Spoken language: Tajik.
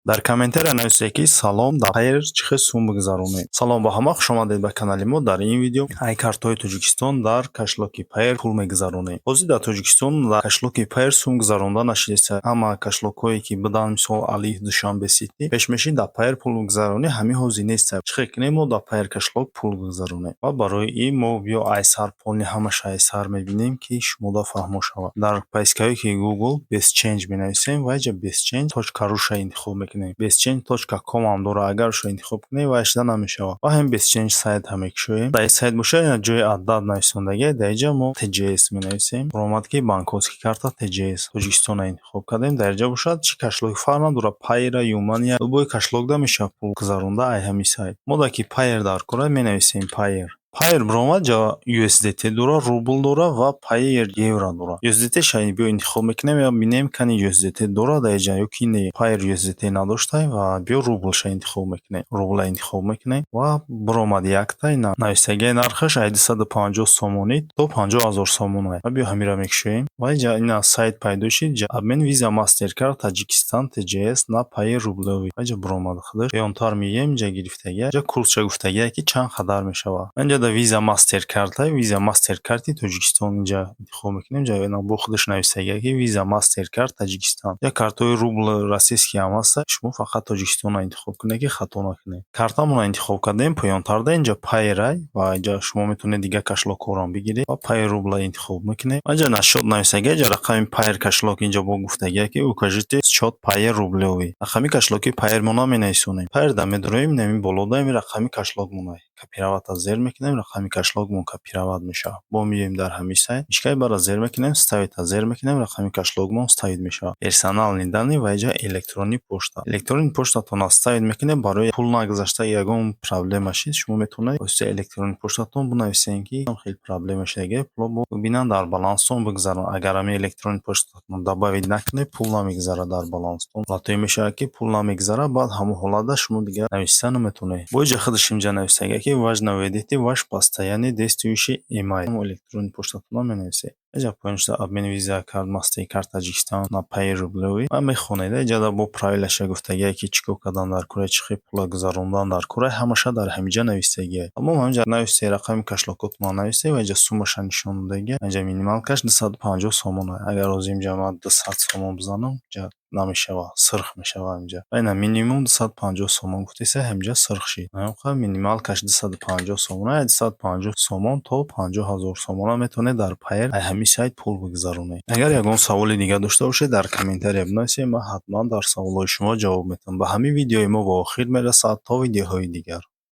дар комментария нависед ки салом, дар хайр чӣ хел сум бигзаронед. Салом ба ҳама, хуш омадед ба канали мо. Дар ин видео ай картҳои Тоҷикистон дар кашлоки пайр пул мегзаронем. Ҳозир дар Тоҷикистон дар кашлоки пайр сум гузаронда нашидест. Ҳама кашлокҳое ки буданд, мисол Алиф, Душанбе, Сити, пешмешин дар пайр пул гузаронӣ ҳамин ҳозир нест. Чӣ хел кунем мо дар пайр кашлок пул гузаронем? Ва барои ин мо биё айсар полни ҳамаша айсар мебинем ки шумода фаҳмо шавад. Дар поискаҳое ки Google Best Change менависем ва ҷа bestchange.ru ша интихоб мекунем. bestchange.com ҳам дора, агар шо интихоб кунем ва ашида намешавад. Ва ҳам bestchange сайт ҳам мекушоем. Дар ин сайт бошад ҷои адад нависондагӣ, дар инҷа мо TJS менависем. Ромадки банковский карта TJS Тоҷикистона интихоб кардем. Дар инҷа бошад чӣ кашлоки фарқ дора, пайра, юмания, любой кашлокда мешавад пул гузаронда ай ҳамин сайт. Мо дар ки пайр дар кора менависем пайр. Пайр биромад ҷа USDT дора, рубл дора ва пайр евро дора. USDT ша биё интихоб мекунем я бинем кани USDT дора дар инҷа ёки не. Пайр USDT надоштай ва биё рубл ша интихоб мекунем. Рубла интихоб мекунем ва биромад яктай нависаги нархаш ай 250 сомонӣ то 50 000 сомон ай. Ва биё ҳамира мекушоем. Ва инҷа ина сайт пайдо шид, ҷа обмен Visa Mastercard Таҷикистан TJS на пайр рублевӣ. Ва инҷа биромад худаш беёнтар мием ҷа гирифтагия, ҷа курсча гуфтагия ки чанд қадар мешавад. Да Visa Mastercard ай, Visa Mastercard Тоҷикистон инҷа интихоб мекунем. Ҷа ина бо худаш нависаги ки Visa Mastercard Таҷикистон. Я картои рубл российский ҳам ҳаст. Шумо фақат Тоҷикистонро интихоб кунед ки хато накунед. Картамонро интихоб кардем, поёнтарда инҷа пайр ай ва инҷа шумо метавонед дигар кашлокҳоро бигиред ва пайр рубла интихоб мекунед. Инҷа нашод нависаги ҷа рақами пайр кашлок инҷа бо гуфтаги ки укажите счёт пайр рублевый. Рақами кашлоки пайрмона менависонем. Пайр да медуроем, нами болода ин рақами кашлокмон ай. Копировать аз зер мекунем, рақами кашлокмон копировать мешавад. Бо миёем дар ҳамин сайт, мишкаи бара зер мекунем, ставит аз зер мекунем, рақами кашлокмон ставит мешавад. Персонални данни ва инҷа электронни почта. Электронни почтатон аз ставит мекунем. Барои пул нагузашта ягон проблема шид, шумо метавонед воситаи электронни почтатон бинависем ки хеле проблема шидаги пуло бо бинан дар баланстон бигзарон. Агар ҳамин электронни почтатон добавит накунед, пул намегзарад дар баланстон. Латои мешавад ки пул намегзарад, баъд ҳамон ҳолатда шумо дигар нависта наметавонед. Бо инҷа худаш инҷа нависаги ки важно ведите ваш постоянный действующий email. Электронни почтатон менависед. Инҷа поинтда обмен Visa Card Mastercard Таҷикистон на пайр рублевый ва мехонед. Инҷа бо правилаша гуфтаги ки чӣ кор кардан дар кора, чӣ хел пула гузарондан дар кора, ҳамаша дар ҳаминҷа навистагӣ. Аммо ҳаминҷа нависед, рақами кашлокотон нависед ва инҷа суммаша нишон додагӣ. Инҷа минимал каш 250 сомон ай. Агар ҳозир инҷа ман 200 сомон бизанам, инҷа намешавад, сирх мешавад инҷа. Ва ина минимум 250 сомон гуфтеса, ҳаминҷа сирх шид. Ҳамин минимал каш 250 сомон ай. 250 сомон то 50 000 сомон метавонед дар пайр ай ҳамин сайт пул бигзаронед. Агар ягон саволи дигар дошта бошед, дар комментария бинависед. Ман ҳатман дар саволҳои шумо ҷавоб медиҳам. Ба ҳамин видеои мо ба охир мерасад. То видеоҳои дигар.